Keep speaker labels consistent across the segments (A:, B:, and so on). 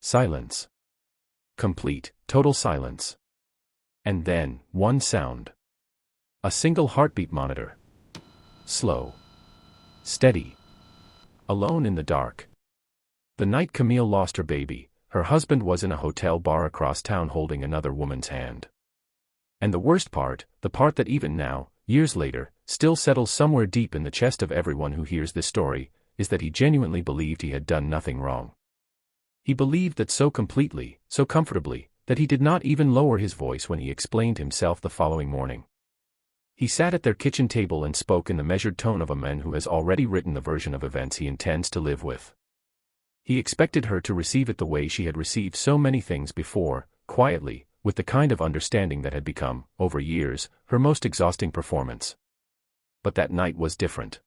A: Silence. Complete, total silence. And then, one sound. A single heartbeat monitor. Slow. Steady. Alone in the dark. The night Camille lost her baby, her husband was in a hotel bar across town holding another woman's hand. And the worst part, the part that even now, years later, still settles somewhere deep in the chest of everyone who hears this story, is that he genuinely believed he had done nothing wrong. He believed that so completely, so comfortably, that he did not even lower his voice when he explained himself the following morning. He sat at their kitchen table and spoke in the measured tone of a man who has already written the version of events he intends to live with. He expected her to receive it the way she had received so many things before, quietly, with the kind of understanding that had become, over years, her most exhausting performance. But that night was different.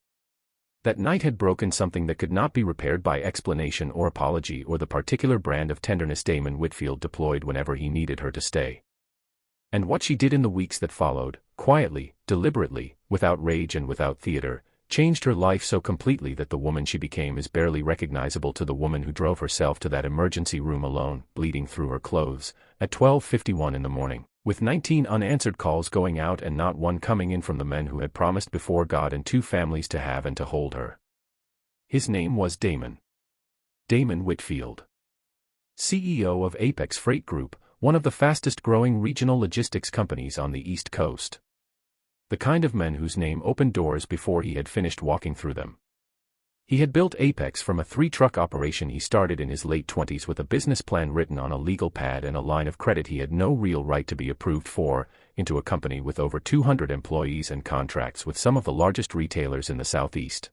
A: That night had broken something that could not be repaired by explanation or apology or the particular brand of tenderness Damon Whitfield deployed whenever he needed her to stay. And what she did in the weeks that followed, quietly, deliberately, without rage and without theater, changed her life so completely that the woman she became is barely recognizable to the woman who drove herself to that emergency room alone, bleeding through her clothes, at 12:51 in the morning, with 19 unanswered calls going out and not one coming in from the men who had promised before God and 2 families to have and to hold her. His name was Damon. Damon Whitfield. CEO of Apex Freight Group, one of the fastest-growing regional logistics companies on the East Coast. The kind of man whose name opened doors before he had finished walking through them. He had built Apex from a 3-truck operation he started in his late 20s with a business plan written on a legal pad and a line of credit he had no real right to be approved for, into a company with over 200 employees and contracts with some of the largest retailers in the Southeast.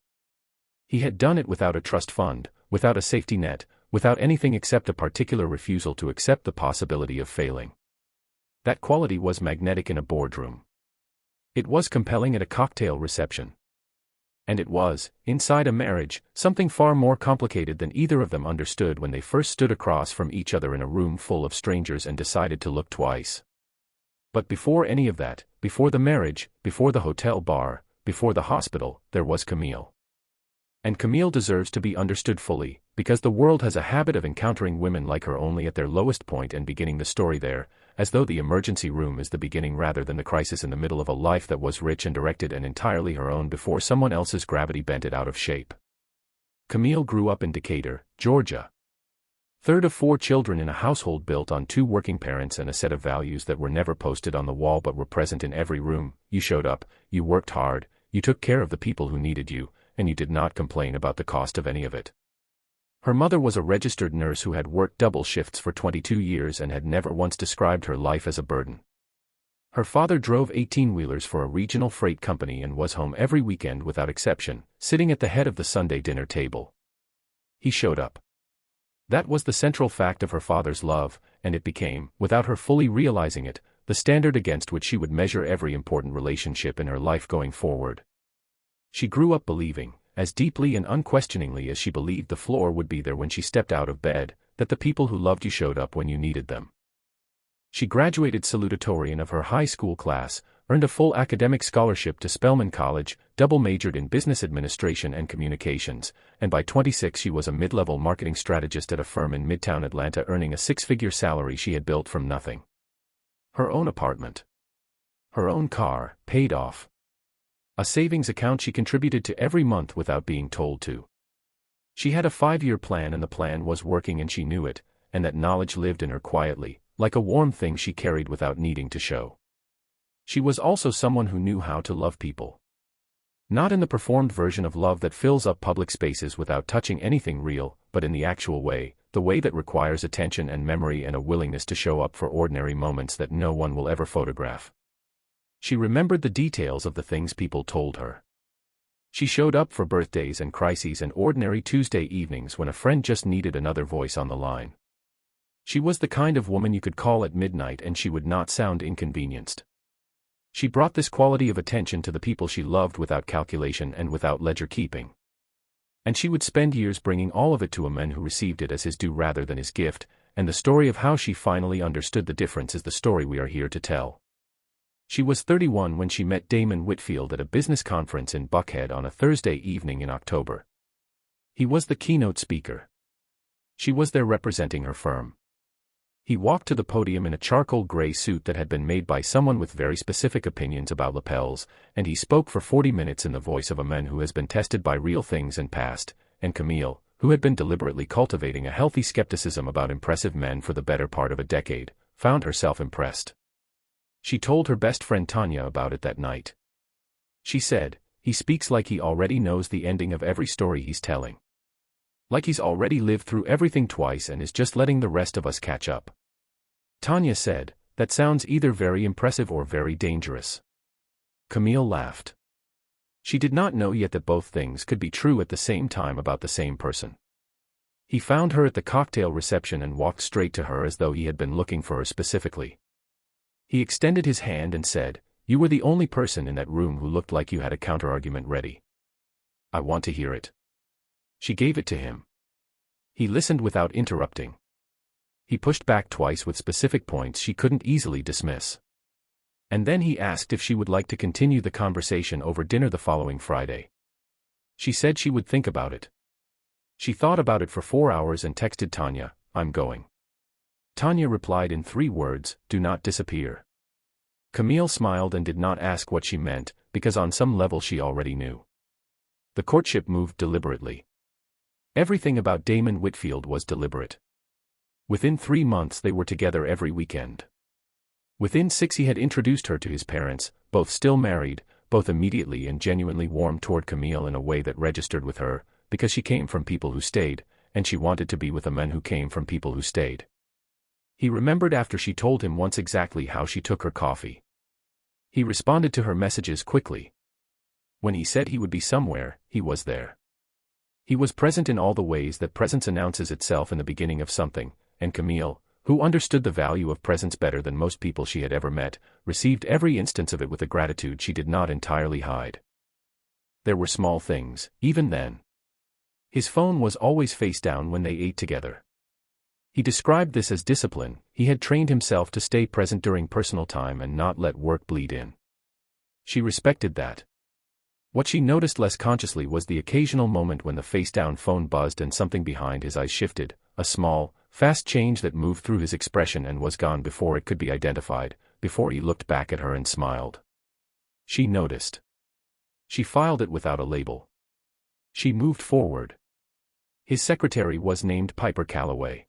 A: He had done it without a trust fund, without a safety net, without anything except a particular refusal to accept the possibility of failing. That quality was magnetic in a boardroom. It was compelling at a cocktail reception. And it was, inside a marriage, something far more complicated than either of them understood when they first stood across from each other in a room full of strangers and decided to look twice. But before any of that, before the marriage, before the hotel bar, before the hospital, there was Camille. And Camille deserves to be understood fully, because the world has a habit of encountering women like her only at their lowest point and beginning the story there, as though the emergency room is the beginning rather than the crisis in the middle of a life that was rich and directed and entirely her own before someone else's gravity bent it out of shape. Camille grew up in Decatur, Georgia. Third of 4 children in a household built on 2 working parents and a set of values that were never posted on the wall but were present in every room. You showed up, you worked hard, you took care of the people who needed you, and you did not complain about the cost of any of it. Her mother was a registered nurse who had worked double shifts for 22 years and had never once described her life as a burden. Her father drove 18-wheelers for a regional freight company and was home every weekend without exception, sitting at the head of the Sunday dinner table. He showed up. That was the central fact of her father's love, and it became, without her fully realizing it, the standard against which she would measure every important relationship in her life going forward. She grew up believing, as deeply and unquestioningly as she believed the floor would be there when she stepped out of bed, that the people who loved you showed up when you needed them. She graduated salutatorian of her high school class, earned a full academic scholarship to Spelman College, double majored in business administration and communications, and by 26 she was a mid-level marketing strategist at a firm in Midtown Atlanta earning a 6-figure salary she had built from nothing. Her own apartment. Her own car, paid off. A savings account she contributed to every month without being told to. She had a 5-year plan and the plan was working and she knew it, and that knowledge lived in her quietly, like a warm thing she carried without needing to show. She was also someone who knew how to love people. Not in the performed version of love that fills up public spaces without touching anything real, but in the actual way, the way that requires attention and memory and a willingness to show up for ordinary moments that no one will ever photograph. She remembered the details of the things people told her. She showed up for birthdays and crises and ordinary Tuesday evenings when a friend just needed another voice on the line. She was the kind of woman you could call at midnight and she would not sound inconvenienced. She brought this quality of attention to the people she loved without calculation and without ledger keeping. And she would spend years bringing all of it to a man who received it as his due rather than his gift, and the story of how she finally understood the difference is the story we are here to tell. She was 31 when she met Damon Whitfield at a business conference in Buckhead on a Thursday evening in October. He was the keynote speaker. She was there representing her firm. He walked to the podium in a charcoal gray suit that had been made by someone with very specific opinions about lapels, and he spoke for 40 minutes in the voice of a man who has been tested by real things and passed, and Camille, who had been deliberately cultivating a healthy skepticism about impressive men for the better part of a decade, found herself impressed. She told her best friend Tanya about it that night. She said, "He speaks like he already knows the ending of every story he's telling. Like he's already lived through everything twice and is just letting the rest of us catch up." Tanya said, "That sounds either very impressive or very dangerous." Camille laughed. She did not know yet that both things could be true at the same time about the same person. He found her at the cocktail reception and walked straight to her as though he had been looking for her specifically. He extended his hand and said, "You were the only person in that room who looked like you had a counterargument ready. I want to hear it." She gave it to him. He listened without interrupting. He pushed back twice with specific points she couldn't easily dismiss. And then he asked if she would like to continue the conversation over dinner the following Friday. She said she would think about it. She thought about it for 4 hours and texted Tanya, "I'm going." Tanya replied in 3 words, "Do not disappear." Camille smiled and did not ask what she meant, because on some level she already knew. The courtship moved deliberately. Everything about Damon Whitfield was deliberate. Within 3 months they were together every weekend. Within 6 he had introduced her to his parents, both still married, both immediately and genuinely warm toward Camille in a way that registered with her, because she came from people who stayed, and she wanted to be with a man who came from people who stayed. He remembered after she told him once exactly how she took her coffee. He responded to her messages quickly. When he said he would be somewhere, he was there. He was present in all the ways that presence announces itself in the beginning of something, and Camille, who understood the value of presence better than most people she had ever met, received every instance of it with a gratitude she did not entirely hide. There were small things, even then. His phone was always face down when they ate together. He described this as discipline. He had trained himself to stay present during personal time and not let work bleed in. She respected that. What she noticed less consciously was the occasional moment when the face-down phone buzzed and something behind his eyes shifted, a small, fast change that moved through his expression and was gone before it could be identified, before he looked back at her and smiled. She noticed. She filed it without a label. She moved forward. His secretary was named Piper Calloway.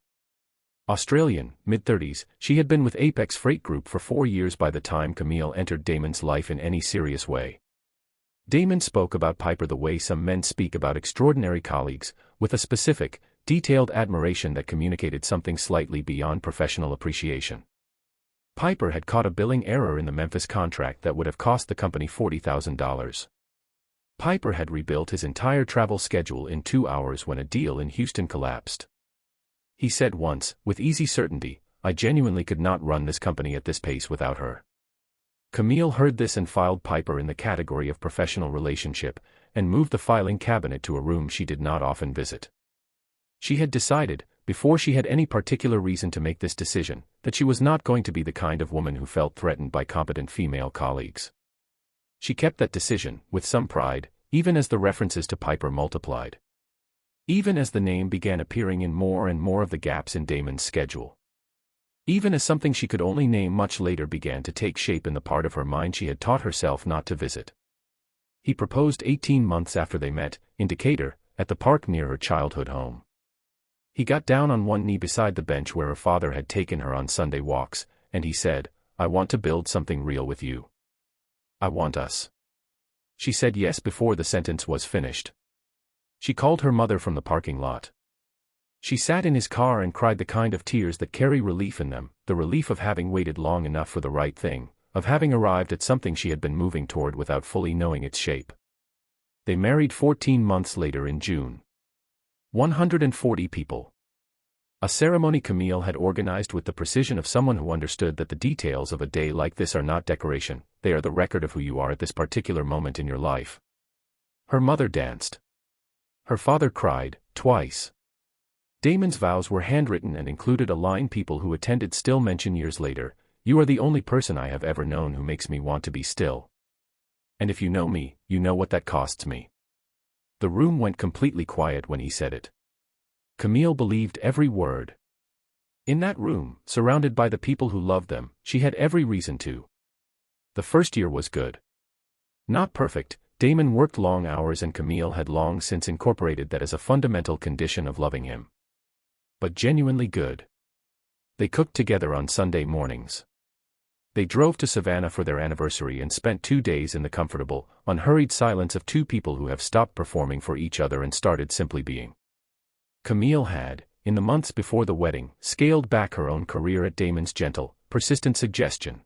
A: Australian, mid-30s, she had been with Apex Freight Group for 4 years by the time Camille entered Damon's life in any serious way. Damon spoke about Piper the way some men speak about extraordinary colleagues, with a specific, detailed admiration that communicated something slightly beyond professional appreciation. Piper had caught a billing error in the Memphis contract that would have cost the company $40,000. Piper had rebuilt his entire travel schedule in 2 hours when a deal in Houston collapsed. He said once, with easy certainty, "I genuinely could not run this company at this pace without her." Camille heard this and filed Piper in the category of professional relationship, and moved the filing cabinet to a room she did not often visit. She had decided, before she had any particular reason to make this decision, that she was not going to be the kind of woman who felt threatened by competent female colleagues. She kept that decision, with some pride, even as the references to Piper multiplied. Even as the name began appearing in more and more of the gaps in Damon's schedule. Even as something she could only name much later began to take shape in the part of her mind she had taught herself not to visit. He proposed 18 months after they met, in Decatur, at the park near her childhood home. He got down on one knee beside the bench where her father had taken her on Sunday walks, and he said, "I want to build something real with you. I want us." She said yes before the sentence was finished. She called her mother from the parking lot. She sat in his car and cried the kind of tears that carry relief in them, the relief of having waited long enough for the right thing, of having arrived at something she had been moving toward without fully knowing its shape. They married 14 months later in June. 140 people. A ceremony Camille had organized with the precision of someone who understood that the details of a day like this are not decoration, they are the record of who you are at this particular moment in your life. Her mother danced. Her father cried, twice. Damon's vows were handwritten and included a line people who attended still mention years later, "You are the only person I have ever known who makes me want to be still. And if you know me, you know what that costs me." The room went completely quiet when he said it. Camille believed every word. In that room, surrounded by the people who loved them, she had every reason to. The first year was good. Not perfect. Damon worked long hours and Camille had long since incorporated that as a fundamental condition of loving him. But genuinely good. They cooked together on Sunday mornings. They drove to Savannah for their anniversary and spent 2 days in the comfortable, unhurried silence of two people who have stopped performing for each other and started simply being. Camille had, in the months before the wedding, scaled back her own career at Damon's gentle, persistent suggestion.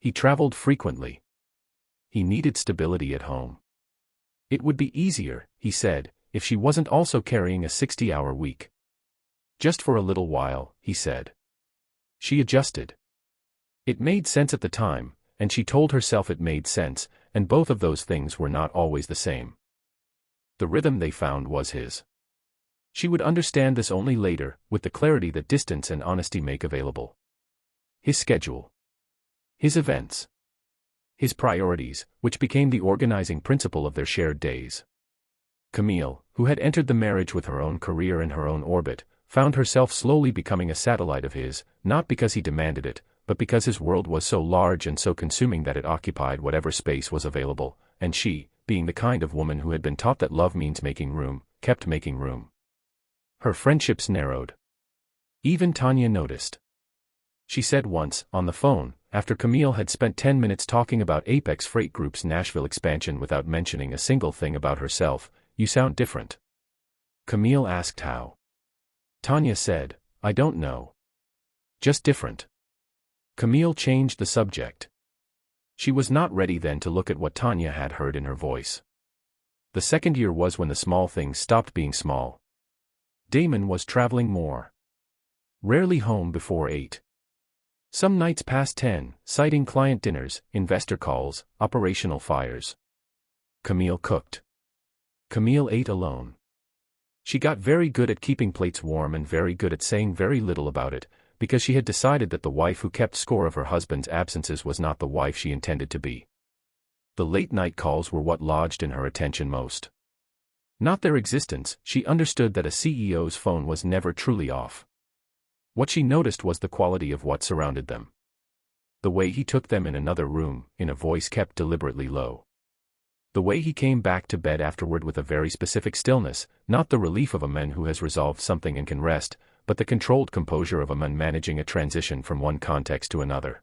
A: He traveled frequently. He needed stability at home. It would be easier, he said, if she wasn't also carrying a 60-hour week. Just for a little while, he said. She adjusted. It made sense at the time, and she told herself it made sense, and both of those things were not always the same. The rhythm they found was his. She would understand this only later, with the clarity that distance and honesty make available. His schedule. His events. His priorities, which became the organizing principle of their shared days. Camille, who had entered the marriage with her own career and her own orbit, found herself slowly becoming a satellite of his, not because he demanded it, but because his world was so large and so consuming that it occupied whatever space was available, and she, being the kind of woman who had been taught that love means making room, kept making room. Her friendships narrowed. Even Tanya noticed. She said once, on the phone, after Camille had spent 10 minutes talking about Apex Freight Group's Nashville expansion without mentioning a single thing about herself, "You sound different." Camille asked how. Tanya said, "I don't know. Just different." Camille changed the subject. She was not ready then to look at what Tanya had heard in her voice. The second year was when the small things stopped being small. Damon was traveling more. Rarely home before 8. Some nights past 10, citing client dinners, investor calls, operational fires. Camille cooked. Camille ate alone. She got very good at keeping plates warm and very good at saying very little about it, because she had decided that the wife who kept score of her husband's absences was not the wife she intended to be. The late-night calls were what lodged in her attention most. Not their existence, she understood that a CEO's phone was never truly off. What she noticed was the quality of what surrounded them. The way he took them in another room, in a voice kept deliberately low. The way he came back to bed afterward with a very specific stillness, not the relief of a man who has resolved something and can rest, but the controlled composure of a man managing a transition from one context to another.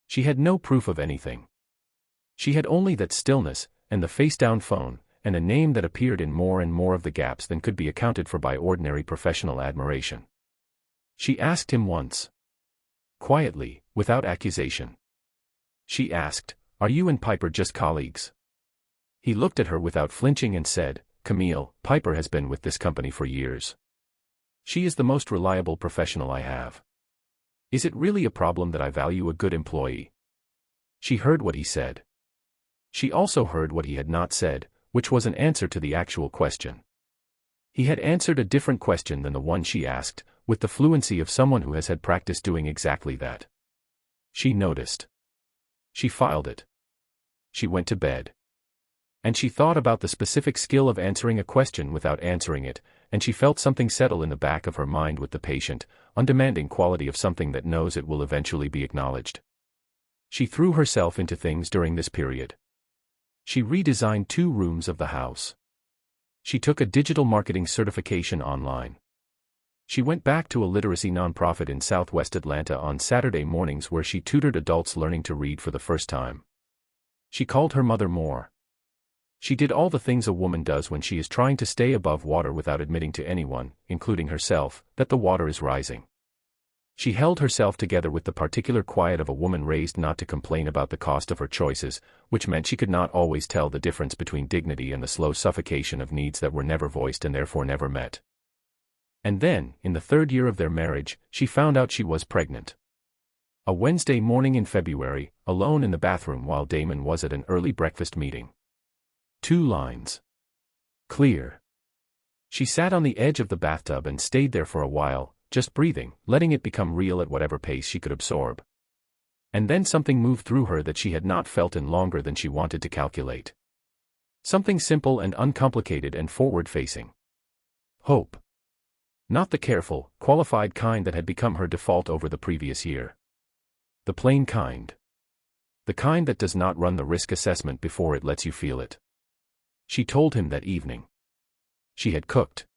A: She had no proof of anything. She had only that stillness, and the face-down phone, and a name that appeared in more and more of the gaps than could be accounted for by ordinary professional admiration. She asked him once. Quietly, without accusation. She asked, "Are you and Piper just colleagues?" He looked at her without flinching and said, "Camille, Piper has been with this company for years. She is the most reliable professional I have. Is it really a problem that I value a good employee?" She heard what he said. She also heard what he had not said, which was an answer to the actual question. He had answered a different question than the one she asked, with the fluency of someone who has had practice doing exactly that. She noticed. She filed it. She went to bed. And she thought about the specific skill of answering a question without answering it, and she felt something settle in the back of her mind with the patient, undemanding quality of something that knows it will eventually be acknowledged. She threw herself into things during this period. She redesigned 2 rooms of the house. She took a digital marketing certification online. She went back to a literacy nonprofit in Southwest Atlanta on Saturday mornings where she tutored adults learning to read for the first time. She called her mother more. She did all the things a woman does when she is trying to stay above water without admitting to anyone, including herself, that the water is rising. She held herself together with the particular quiet of a woman raised not to complain about the cost of her choices, which meant she could not always tell the difference between dignity and the slow suffocation of needs that were never voiced and therefore never met. And then, in the 3rd year of their marriage, she found out she was pregnant. A Wednesday morning in February, alone in the bathroom while Damon was at an early breakfast meeting. 2 lines. Clear. She sat on the edge of the bathtub and stayed there for a while, just breathing, letting it become real at whatever pace she could absorb. And then something moved through her that she had not felt in longer than she wanted to calculate. Something simple and uncomplicated and forward-facing. Hope. Not the careful, qualified kind that had become her default over the previous year. The plain kind. The kind that does not run the risk assessment before it lets you feel it. She told him that evening. She had cooked.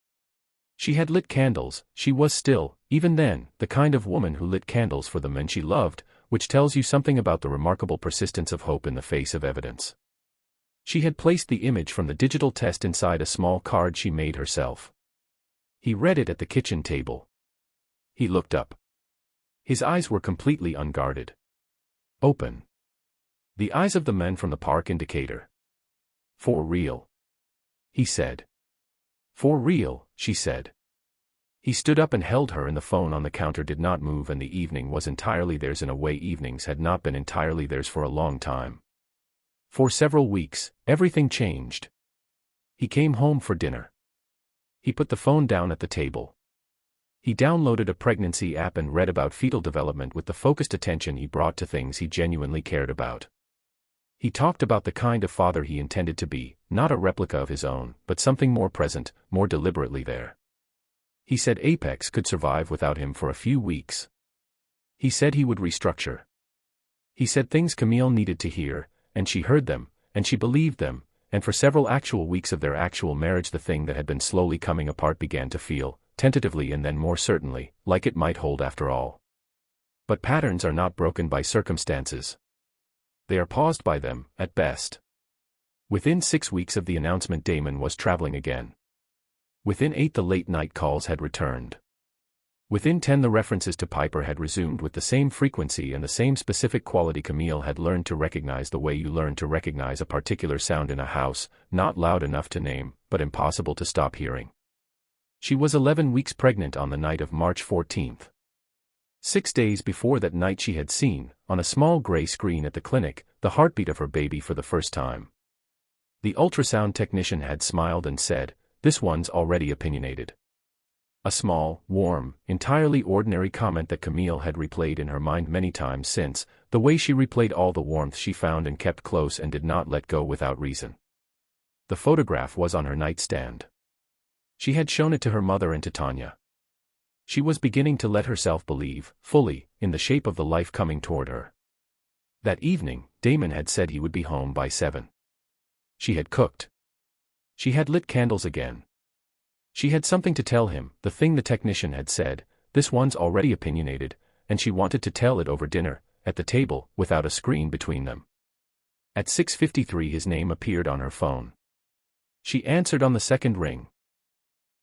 A: She had lit candles. She was still, even then, the kind of woman who lit candles for the men she loved, which tells you something about the remarkable persistence of hope in the face of evidence. She had placed the image from the digital test inside a small card she made herself. He read it at the kitchen table. He looked up. His eyes were completely unguarded. Open. The eyes of the men from the park indicator. For real. He said. For real, she said. He stood up and held her, and the phone on the counter did not move, and the evening was entirely theirs in a way evenings had not been entirely theirs for a long time. For several weeks, everything changed. He came home for dinner. He put the phone down at the table. He downloaded a pregnancy app and read about fetal development with the focused attention he brought to things he genuinely cared about. He talked about the kind of father he intended to be, not a replica of his own, but something more present, more deliberately there. He said Apex could survive without him for a few weeks. He said he would restructure. He said things Camille needed to hear, and she heard them, and she believed them, and for several actual weeks of their actual marriage the thing that had been slowly coming apart began to feel, tentatively and then more certainly, like it might hold after all. But patterns are not broken by circumstances. They are paused by them, at best. Within 6 weeks of the announcement Damon was traveling again. Within 8 the late-night calls had returned. Within 10 the references to Piper had resumed with the same frequency and the same specific quality. Camille had learned to recognize the way you learn to recognize a particular sound in a house, not loud enough to name, but impossible to stop hearing. She was 11 weeks pregnant on the night of March 14th. 6 days before that night she had seen, on a small gray screen at the clinic, the heartbeat of her baby for the first time. The ultrasound technician had smiled and said, "This one's already opinionated." A small, warm, entirely ordinary comment that Camille had replayed in her mind many times since, the way she replayed all the warmth she found and kept close and did not let go without reason. The photograph was on her nightstand. She had shown it to her mother and to Tanya. She was beginning to let herself believe, fully, in the shape of the life coming toward her. That evening, Damon had said he would be home by 7. She had cooked. She had lit candles again. She had something to tell him, the thing the technician had said, "This one's already opinionated," and she wanted to tell it over dinner, at the table, without a screen between them. At 6:53 his name appeared on her phone. She answered on the second ring.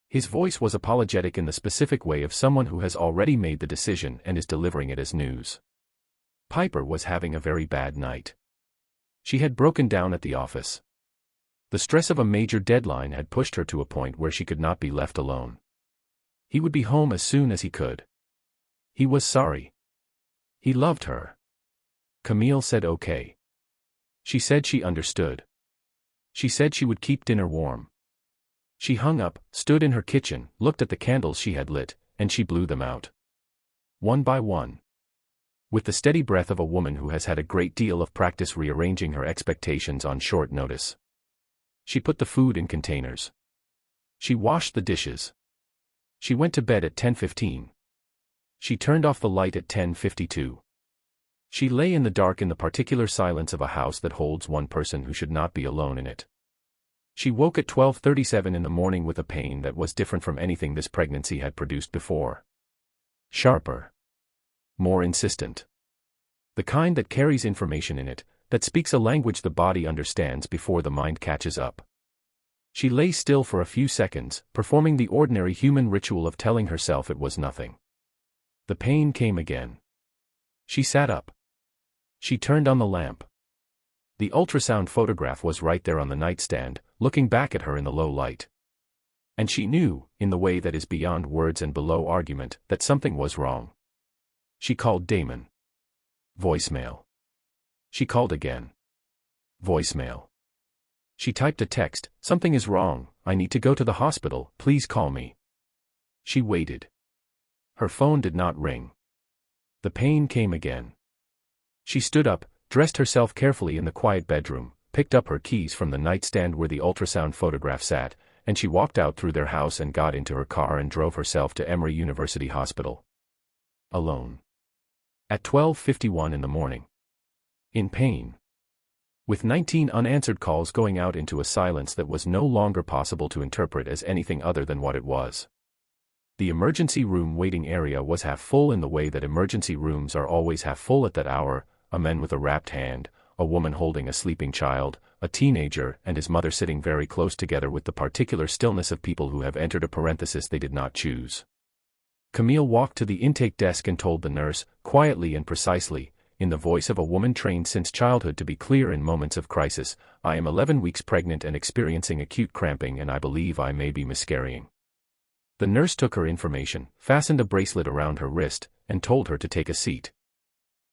A: His voice was apologetic in the specific way of someone who has already made the decision and is delivering it as news. Piper was having a very bad night. She had broken down at the office. The stress of a major deadline had pushed her to a point where she could not be left alone. He would be home as soon as he could. He was sorry. He loved her. Camille said okay. She said she understood. She said she would keep dinner warm. She hung up, stood in her kitchen, looked at the candles she had lit, and she blew them out. One by one. With the steady breath of a woman who has had a great deal of practice rearranging her expectations on short notice. She put the food in containers. She washed the dishes. She went to bed at 10:15. She turned off the light at 10:52. She lay in the dark in the particular silence of a house that holds one person who should not be alone in it. She woke at 12:37 in the morning with a pain that was different from anything this pregnancy had produced before. Sharper. More insistent. The kind that carries information in it, that speaks a language the body understands before the mind catches up. She lay still for a few seconds, performing the ordinary human ritual of telling herself it was nothing. The pain came again. She sat up. She turned on the lamp. The ultrasound photograph was right there on the nightstand, looking back at her in the low light. And she knew, in the way that is beyond words and below argument, that something was wrong. She called Damon. Voicemail. She called again. Voicemail. She typed a text, "Something is wrong, I need to go to the hospital, please call me." She waited. Her phone did not ring. The pain came again. She stood up, dressed herself carefully in the quiet bedroom, picked up her keys from the nightstand where the ultrasound photograph sat, and she walked out through their house and got into her car and drove herself to Emory University Hospital. Alone. At 12:51 in the morning. In pain. With 19 unanswered calls going out into a silence that was no longer possible to interpret as anything other than what it was. The emergency room waiting area was half full in the way that emergency rooms are always half full at that hour, a man with a wrapped hand, a woman holding a sleeping child, a teenager and his mother sitting very close together with the particular stillness of people who have entered a parenthesis they did not choose. Camille walked to the intake desk and told the nurse, quietly and precisely, in the voice of a woman trained since childhood to be clear in moments of crisis, I am 11 weeks pregnant and experiencing acute cramping and I believe I may be miscarrying. The nurse took her information, fastened a bracelet around her wrist, and told her to take a seat.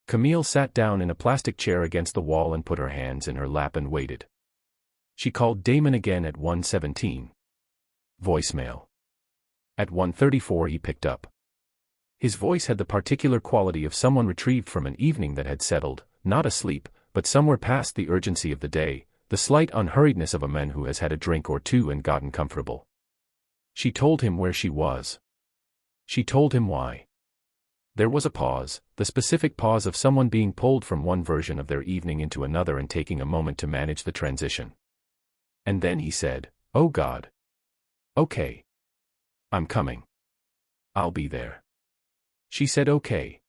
A: Camille sat down in a plastic chair against the wall and put her hands in her lap and waited. She called Damon again at 1:17. Voicemail. At 1:34 he picked up. His voice had the particular quality of someone retrieved from an evening that had settled, not asleep, but somewhere past the urgency of the day, the slight unhurriedness of a man who has had a drink or two and gotten comfortable. She told him where she was. She told him why. There was a pause, the specific pause of someone being pulled from one version of their evening into another and taking a moment to manage the transition. And then he said, "Oh God. Okay. I'm coming. I'll be there." She said okay.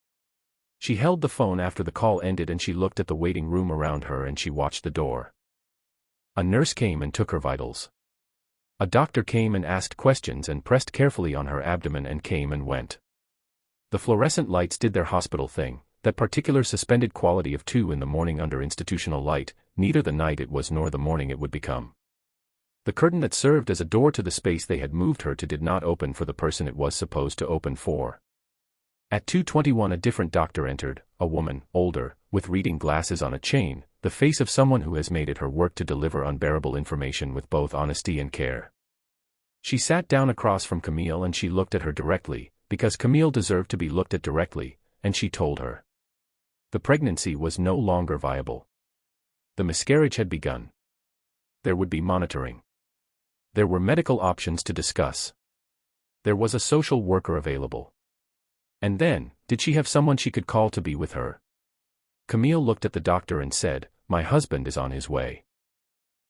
A: She held the phone after the call ended and she looked at the waiting room around her and she watched the door. A nurse came and took her vitals. A doctor came and asked questions and pressed carefully on her abdomen and came and went. The fluorescent lights did their hospital thing, that particular suspended quality of 2 in the morning under institutional light, neither the night it was nor the morning it would become. The curtain that served as a door to the space they had moved her to did not open for the person it was supposed to open for. At 2:21 a different doctor entered, a woman, older, with reading glasses on a chain, the face of someone who has made it her work to deliver unbearable information with both honesty and care. She sat down across from Camille and she looked at her directly, because Camille deserved to be looked at directly, and she told her. The pregnancy was no longer viable. The miscarriage had begun. There would be monitoring. There were medical options to discuss. There was a social worker available. And then, did she have someone she could call to be with her? Camille looked at the doctor and said, "My husband is on his way."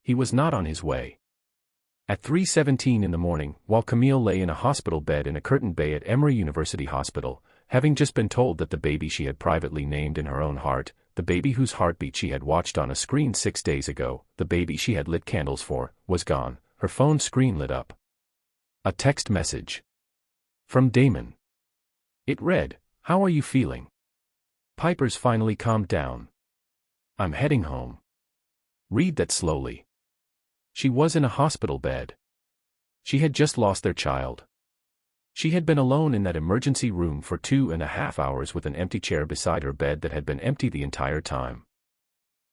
A: He was not on his way. At 3:17 in the morning, while Camille lay in a hospital bed in a curtained bay at Emory University Hospital, having just been told that the baby she had privately named in her own heart, the baby whose heartbeat she had watched on a screen 6 days ago, the baby she had lit candles for, was gone, her phone screen lit up. A text message. From Damon. It read, "How are you feeling? Piper's finally calmed down. I'm heading home." Read that slowly. She was in a hospital bed. She had just lost their child. She had been alone in that emergency room for 2.5 hours with an empty chair beside her bed that had been empty the entire time.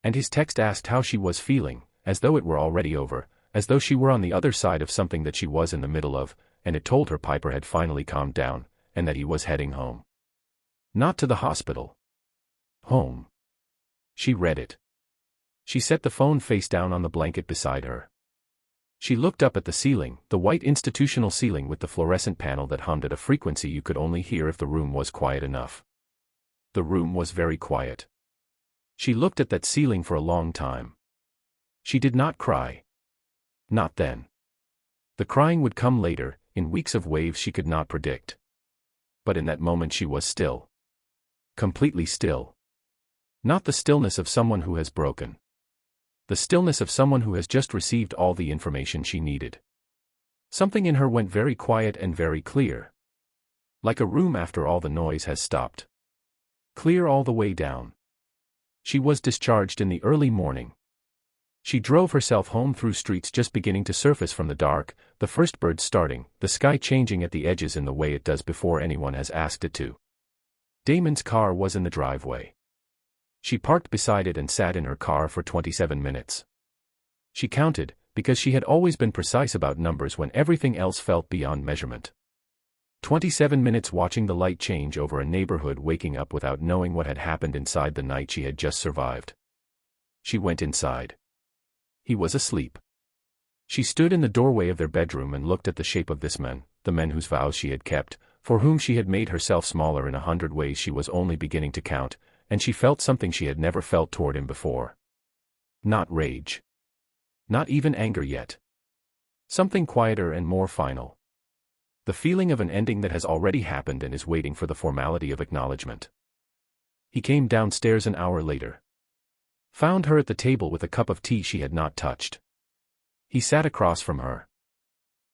A: And his text asked how she was feeling, as though it were already over, as though she were on the other side of something that she was in the middle of, and it told her Piper had finally calmed down, and that he was heading home. Not to the hospital. Home. She read it. She set the phone face down on the blanket beside her. She looked up at the ceiling, the white institutional ceiling with the fluorescent panel that hummed at a frequency you could only hear if the room was quiet enough. The room was very quiet. She looked at that ceiling for a long time. She did not cry. Not then. The crying would come later, in weeks of waves she could not predict. But in that moment she was still. Completely still. Not the stillness of someone who has broken. The stillness of someone who has just received all the information she needed. Something in her went very quiet and very clear. Like a room after all the noise has stopped. Clear all the way down. She was discharged in the early morning. She drove herself home through streets just beginning to surface from the dark, the first birds starting, the sky changing at the edges in the way it does before anyone has asked it to. Damon's car was in the driveway. She parked beside it and sat in her car for 27 minutes. She counted, because she had always been precise about numbers when everything else felt beyond measurement. 27 minutes watching the light change over a neighborhood, waking up without knowing what had happened inside the night she had just survived. She went inside. He was asleep. She stood in the doorway of their bedroom and looked at the shape of this man, the man whose vows she had kept, for whom she had made herself smaller in 100 ways she was only beginning to count, and she felt something she had never felt toward him before. Not rage. Not even anger yet. Something quieter and more final. The feeling of an ending that has already happened and is waiting for the formality of acknowledgement. He came downstairs an hour later. Found her at the table with a cup of tea she had not touched. He sat across from her.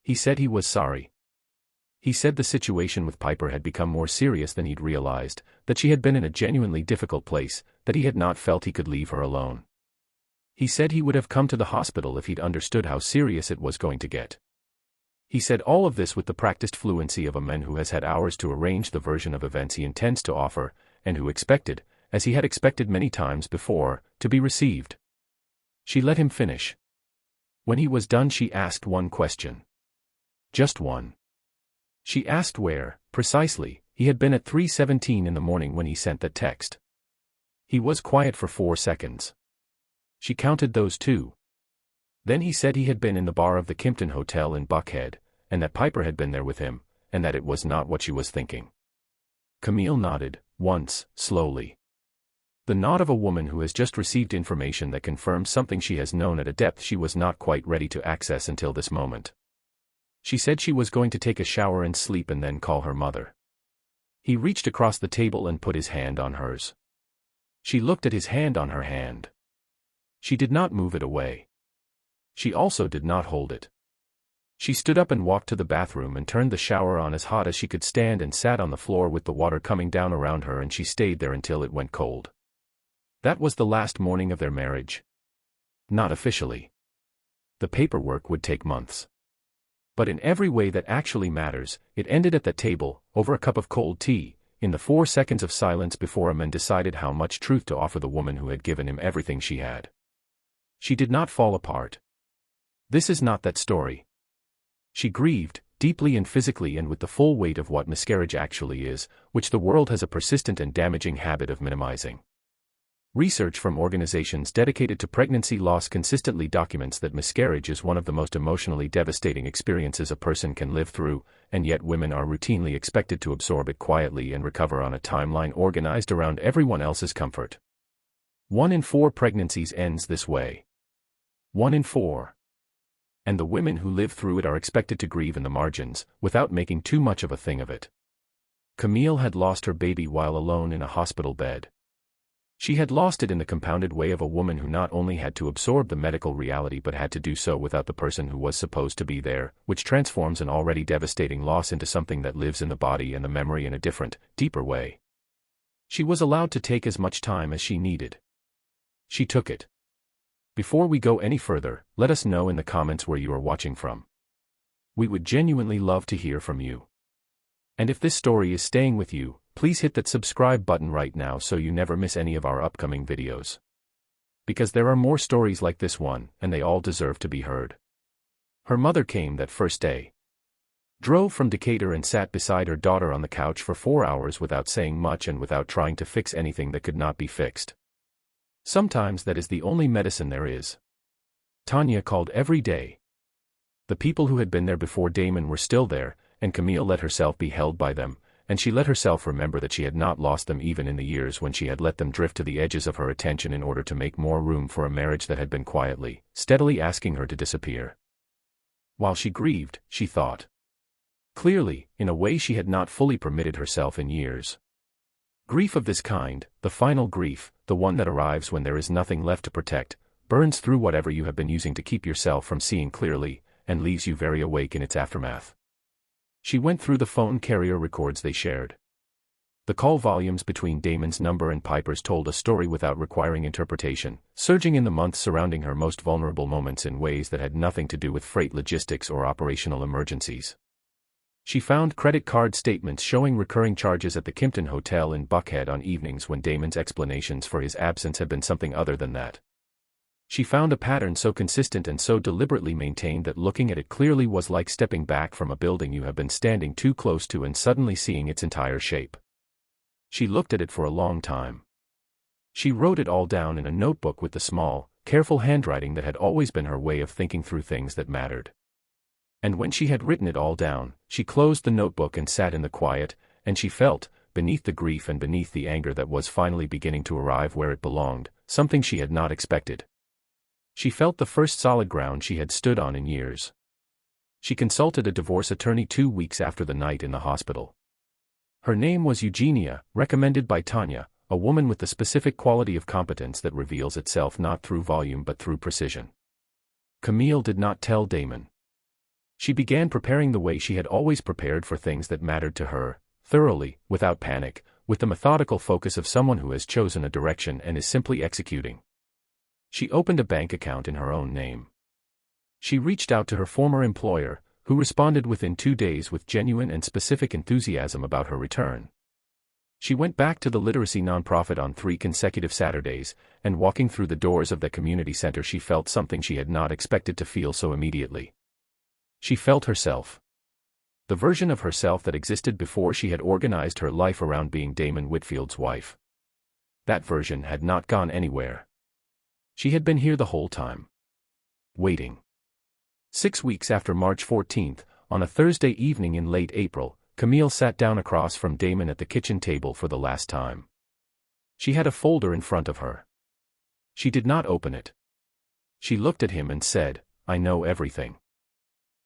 A: He said he was sorry. He said the situation with Piper had become more serious than he'd realized, that she had been in a genuinely difficult place, that he had not felt he could leave her alone. He said he would have come to the hospital if he'd understood how serious it was going to get. He said all of this with the practiced fluency of a man who has had hours to arrange the version of events he intends to offer, and who expected, as he had expected many times before, to be received. She let him finish. When he was done, she asked one question. Just one. She asked where, precisely, he had been at 3:17 in the morning when he sent that text. He was quiet for 4 seconds. She counted those too. Then he said he had been in the bar of the Kimpton Hotel in Buckhead, and that Piper had been there with him, and that it was not what she was thinking. Camille nodded, once, slowly. The nod of a woman who has just received information that confirms something she has known at a depth she was not quite ready to access until this moment. She said she was going to take a shower and sleep and then call her mother. He reached across the table and put his hand on hers. She looked at his hand on her hand. She did not move it away. She also did not hold it. She stood up and walked to the bathroom and turned the shower on as hot as she could stand and sat on the floor with the water coming down around her, and she stayed there until it went cold. That was the last morning of their marriage. Not officially. The paperwork would take months. But in every way that actually matters, it ended at that table, over a cup of cold tea, in the 4 seconds of silence before a man decided how much truth to offer the woman who had given him everything she had. She did not fall apart. This is not that story. She grieved, deeply and physically, and with the full weight of what miscarriage actually is, which the world has a persistent and damaging habit of minimizing. Research from organizations dedicated to pregnancy loss consistently documents that miscarriage is one of the most emotionally devastating experiences a person can live through, and yet women are routinely expected to absorb it quietly and recover on a timeline organized around everyone else's comfort. 1 in 4 pregnancies ends this way. 1 in 4. And the women who live through it are expected to grieve in the margins, without making too much of a thing of it. Camille had lost her baby while alone in a hospital bed. She had lost it in the compounded way of a woman who not only had to absorb the medical reality but had to do so without the person who was supposed to be there, which transforms an already devastating loss into something that lives in the body and the memory in a different, deeper way. She was allowed to take as much time as she needed. She took it. Before we go any further, let us know in the comments where you are watching from. We would genuinely love to hear from you. And if this story is staying with you, please hit that subscribe button right now so you never miss any of our upcoming videos. Because there are more stories like this one, and they all deserve to be heard. Her mother came that first day. Drove from Decatur and sat beside her daughter on the couch for 4 hours without saying much and without trying to fix anything that could not be fixed. Sometimes that is the only medicine there is. Tanya called every day. The people who had been there before Damon were still there, and Camille let herself be held by them, and she let herself remember that she had not lost them even in the years when she had let them drift to the edges of her attention in order to make more room for a marriage that had been quietly, steadily asking her to disappear. While she grieved, she thought. Clearly, in a way she had not fully permitted herself in years. Grief of this kind, the final grief, the one that arrives when there is nothing left to protect, burns through whatever you have been using to keep yourself from seeing clearly, and leaves you very awake in its aftermath. She went through the phone carrier records they shared. The call volumes between Damon's number and Piper's told a story without requiring interpretation, surging in the months surrounding her most vulnerable moments in ways that had nothing to do with freight logistics or operational emergencies. She found credit card statements showing recurring charges at the Kimpton Hotel in Buckhead on evenings when Damon's explanations for his absence had been something other than that. She found a pattern so consistent and so deliberately maintained that looking at it clearly was like stepping back from a building you have been standing too close to and suddenly seeing its entire shape. She looked at it for a long time. She wrote it all down in a notebook with the small, careful handwriting that had always been her way of thinking through things that mattered. And when she had written it all down, she closed the notebook and sat in the quiet, and she felt, beneath the grief and beneath the anger that was finally beginning to arrive where it belonged, something she had not expected. She felt the first solid ground she had stood on in years. She consulted a divorce attorney 2 weeks after the night in the hospital. Her name was Eugenia, recommended by Tanya, a woman with the specific quality of competence that reveals itself not through volume but through precision. Camille did not tell Damon. She began preparing the way she had always prepared for things that mattered to her, thoroughly, without panic, with the methodical focus of someone who has chosen a direction and is simply executing. She opened a bank account in her own name. She reached out to her former employer, who responded within 2 days with genuine and specific enthusiasm about her return. She went back to the literacy nonprofit on 3 consecutive Saturdays, and walking through the doors of the community center she felt something she had not expected to feel so immediately. She felt herself. The version of herself that existed before she had organized her life around being Damon Whitfield's wife. That version had not gone anywhere. She had been here the whole time. Waiting. 6 weeks after March 14th, on a Thursday evening in late April, Camille sat down across from Damon at the kitchen table for the last time. She had a folder in front of her. She did not open it. She looked at him and said, "I know everything.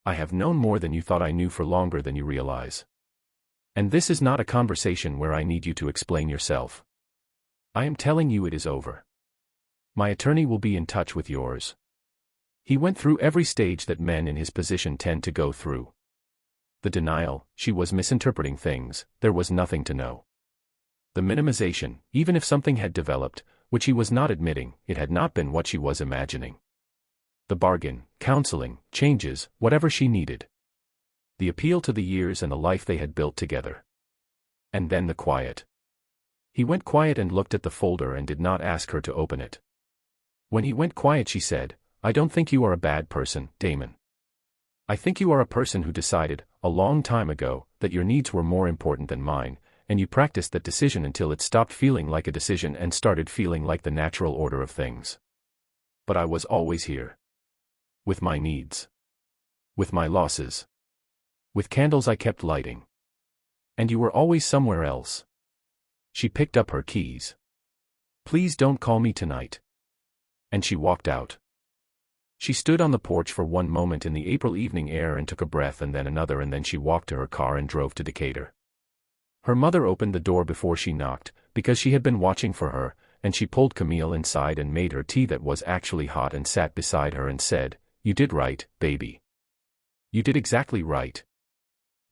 A: I have known more than you thought I knew for longer than you realize. And this is not a conversation where I need you to explain yourself. I am telling you it is over. My attorney will be in touch with yours." He went through every stage that men in his position tend to go through. The denial, she was misinterpreting things, there was nothing to know. The minimization, even if something had developed, which he was not admitting, it had not been what she was imagining. The bargain, counseling, changes, whatever she needed. The appeal to the years and the life they had built together. And then the quiet. He went quiet and looked at the folder and did not ask her to open it. When he went quiet she said, "I don't think you are a bad person, Damon. I think you are a person who decided, a long time ago, that your needs were more important than mine, and you practiced that decision until it stopped feeling like a decision and started feeling like the natural order of things. But I was always here. With my needs. With my losses. With candles I kept lighting. And you were always somewhere else." She picked up her keys. "Please don't call me tonight." And she walked out. She stood on the porch for one moment in the April evening air and took a breath and then another, and then she walked to her car and drove to Decatur. Her mother opened the door before she knocked, because she had been watching for her, and she pulled Camille inside and made her tea that was actually hot and sat beside her and said, "You did right, baby. You did exactly right."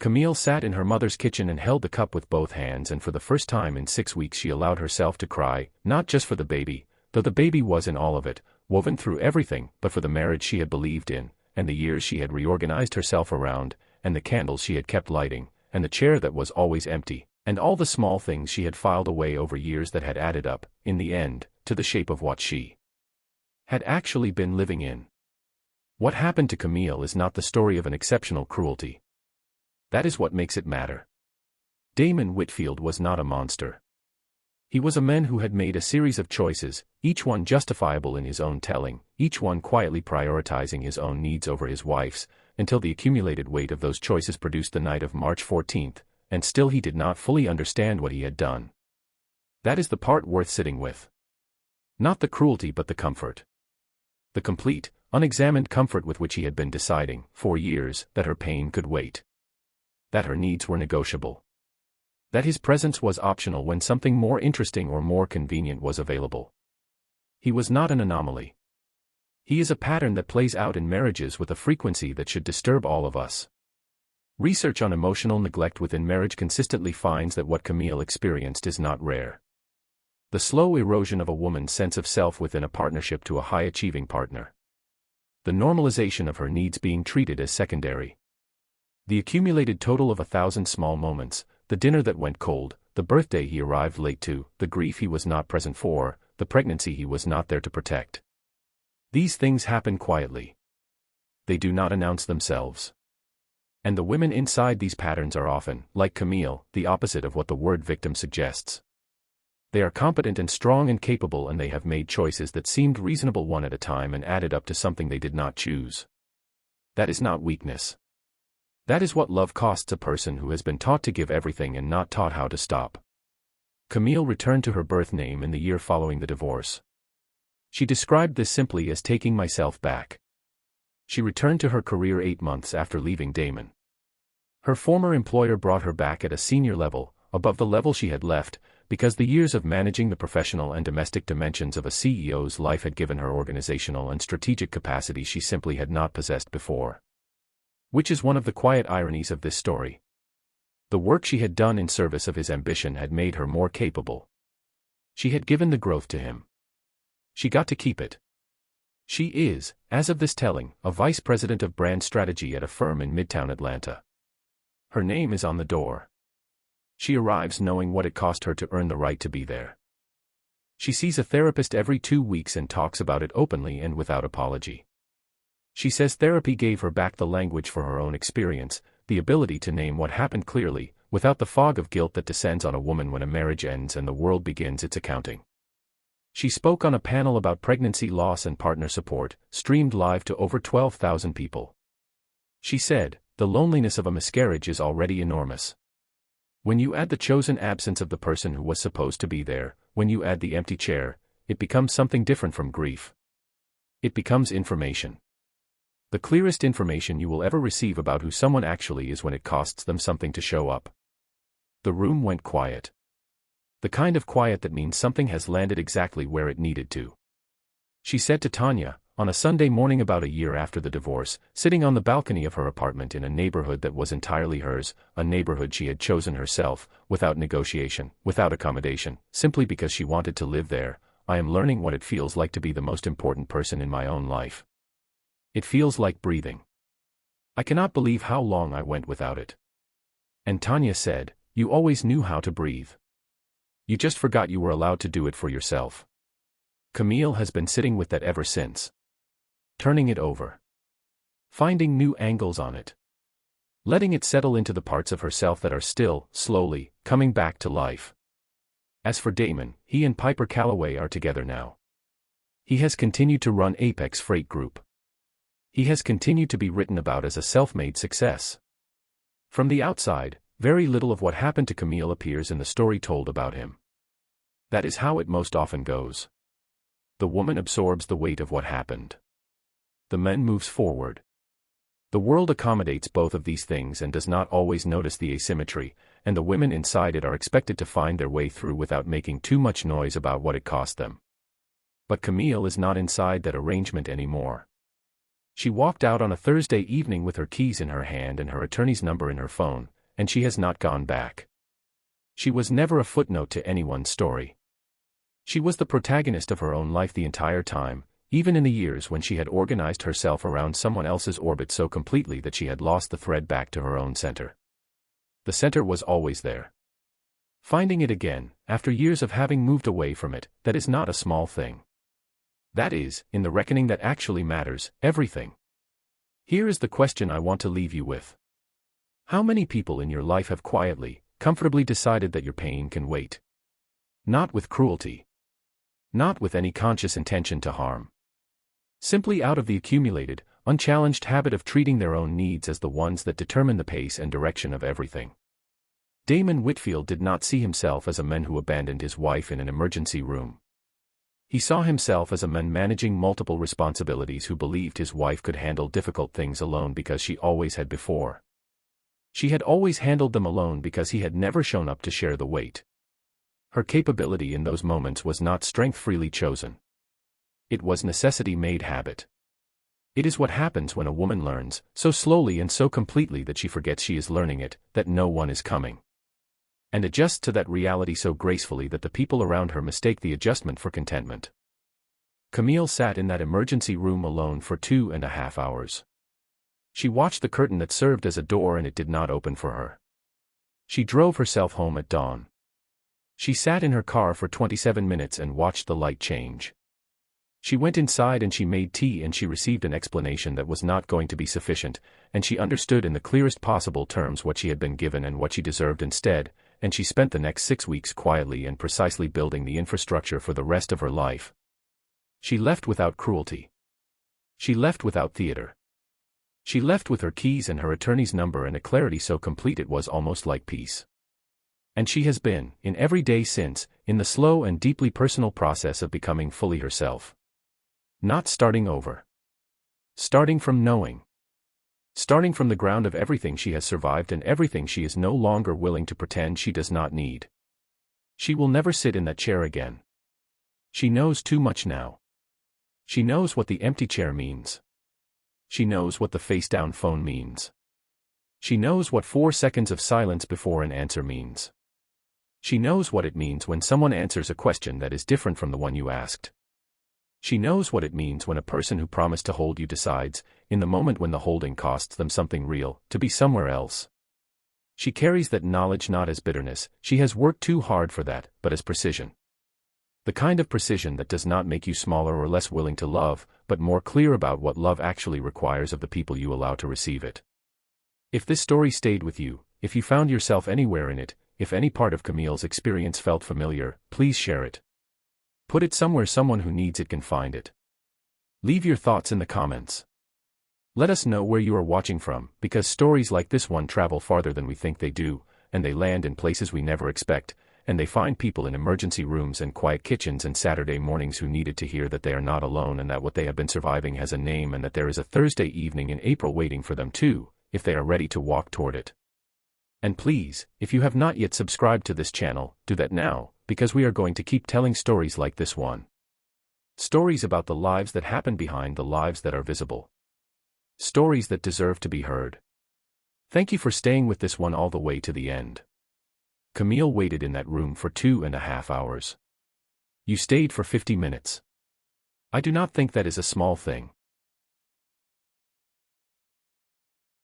A: Camille sat in her mother's kitchen and held the cup with both hands, and for the first time in 6 weeks she allowed herself to cry, not just for the baby, though the baby was in all of it, woven through everything, but for the marriage she had believed in, and the years she had reorganized herself around, and the candles she had kept lighting, and the chair that was always empty, and all the small things she had filed away over years that had added up, in the end, to the shape of what she had actually been living in. What happened to Camille is not the story of an exceptional cruelty. That is what makes it matter. Damon Whitfield was not a monster. He was a man who had made a series of choices, each one justifiable in his own telling, each one quietly prioritizing his own needs over his wife's, until the accumulated weight of those choices produced the night of March 14th, and still he did not fully understand what he had done. That is the part worth sitting with. Not the cruelty but the comfort. The complete, unexamined comfort with which he had been deciding, for years, that her pain could wait. That her needs were negotiable. That his presence was optional when something more interesting or more convenient was available. He was not an anomaly. He is a pattern that plays out in marriages with a frequency that should disturb all of us. Research on emotional neglect within marriage consistently finds that what Camille experienced is not rare. The slow erosion of a woman's sense of self within a partnership to a high-achieving partner. The normalization of her needs being treated as secondary. The accumulated total of 1,000 small moments, the dinner that went cold, the birthday he arrived late to, the grief he was not present for, the pregnancy he was not there to protect. These things happen quietly. They do not announce themselves. And the women inside these patterns are often, like Camille, the opposite of what the word victim suggests. They are competent and strong and capable, and they have made choices that seemed reasonable one at a time and added up to something they did not choose. That is not weakness. That is what love costs a person who has been taught to give everything and not taught how to stop. Camille returned to her birth name in the year following the divorce. She described this simply as taking myself back. She returned to her career 8 months after leaving Damon. Her former employer brought her back at a senior level, above the level she had left, because the years of managing the professional and domestic dimensions of a CEO's life had given her organizational and strategic capacity she simply had not possessed before. Which is one of the quiet ironies of this story. The work she had done in service of his ambition had made her more capable. She had given the growth to him. She got to keep it. She is, as of this telling, a vice president of brand strategy at a firm in Midtown Atlanta. Her name is on the door. She arrives knowing what it cost her to earn the right to be there. She sees a therapist every 2 weeks and talks about it openly and without apology. She says therapy gave her back the language for her own experience, the ability to name what happened clearly, without the fog of guilt that descends on a woman when a marriage ends and the world begins its accounting. She spoke on a panel about pregnancy loss and partner support, streamed live to over 12,000 people. She said, "The loneliness of a miscarriage is already enormous. When you add the chosen absence of the person who was supposed to be there, when you add the empty chair, it becomes something different from grief. It becomes information. The clearest information you will ever receive about who someone actually is when it costs them something to show up." The room went quiet. The kind of quiet that means something has landed exactly where it needed to. She said to Tanya, on a Sunday morning about a year after the divorce, sitting on the balcony of her apartment in a neighborhood that was entirely hers, a neighborhood she had chosen herself, without negotiation, without accommodation, simply because she wanted to live there, "I am learning what it feels like to be the most important person in my own life. It feels like breathing. I cannot believe how long I went without it." And Tanya said, "You always knew how to breathe. You just forgot you were allowed to do it for yourself." Camille has been sitting with that ever since. Turning it over. Finding new angles on it. Letting it settle into the parts of herself that are still, slowly, coming back to life. As for Damon, he and Piper Calloway are together now. He has continued to run Apex Freight Group. He has continued to be written about as a self-made success. From the outside, very little of what happened to Camille appears in the story told about him. That is how it most often goes. The woman absorbs the weight of what happened. The man moves forward. The world accommodates both of these things and does not always notice the asymmetry, and the women inside it are expected to find their way through without making too much noise about what it cost them. But Camille is not inside that arrangement anymore. She walked out on a Thursday evening with her keys in her hand and her attorney's number in her phone, and she has not gone back. She was never a footnote to anyone's story. She was the protagonist of her own life the entire time, even in the years when she had organized herself around someone else's orbit so completely that she had lost the thread back to her own center. The center was always there. Finding it again, after years of having moved away from it, that is not a small thing. That is, in the reckoning that actually matters, everything. Here is the question I want to leave you with. How many people in your life have quietly, comfortably decided that your pain can wait? Not with cruelty. Not with any conscious intention to harm. Simply out of the accumulated, unchallenged habit of treating their own needs as the ones that determine the pace and direction of everything. Damon Whitfield did not see himself as a man who abandoned his wife in an emergency room. He saw himself as a man managing multiple responsibilities who believed his wife could handle difficult things alone because she always had before. She had always handled them alone because he had never shown up to share the weight. Her capability in those moments was not strength freely chosen. It was necessity made habit. It is what happens when a woman learns, so slowly and so completely that she forgets she is learning it, that no one is coming. And adjusts to that reality so gracefully that the people around her mistake the adjustment for contentment. Camille sat in that emergency room alone for 2.5 hours. She watched the curtain that served as a door and it did not open for her. She drove herself home at dawn. She sat in her car for 27 minutes and watched the light change. She went inside and she made tea and she received an explanation that was not going to be sufficient, and she understood in the clearest possible terms what she had been given and what she deserved instead, and she spent the next 6 weeks quietly and precisely building the infrastructure for the rest of her life. She left without cruelty. She left without theater. She left with her keys and her attorney's number and a clarity so complete it was almost like peace. And she has been, in every day since, in the slow and deeply personal process of becoming fully herself. Not starting over. Starting from knowing. Starting from the ground of everything she has survived and everything she is no longer willing to pretend she does not need. She will never sit in that chair again. She knows too much now. She knows what the empty chair means. She knows what the face-down phone means. She knows what 4 seconds of silence before an answer means. She knows what it means when someone answers a question that is different from the one you asked. She knows what it means when a person who promised to hold you decides, in the moment when the holding costs them something real, to be somewhere else. She carries that knowledge not as bitterness, she has worked too hard for that, but as precision. The kind of precision that does not make you smaller or less willing to love, but more clear about what love actually requires of the people you allow to receive it. If this story stayed with you, if you found yourself anywhere in it, if any part of Camille's experience felt familiar, please share it. Put it somewhere someone who needs it can find it. Leave your thoughts in the comments. Let us know where you are watching from, because stories like this one travel farther than we think they do, and they land in places we never expect, and they find people in emergency rooms and quiet kitchens and Saturday mornings who needed to hear that they are not alone and that what they have been surviving has a name and that there is a Thursday evening in April waiting for them too, if they are ready to walk toward it. And please, if you have not yet subscribed to this channel, do that now, because we are going to keep telling stories like this one. Stories about the lives that happen behind the lives that are visible. Stories that deserve to be heard. Thank you for staying with this one all the way to the end. Camille waited in that room for 2.5 hours. You stayed for 50 minutes. I do not think that is a small thing.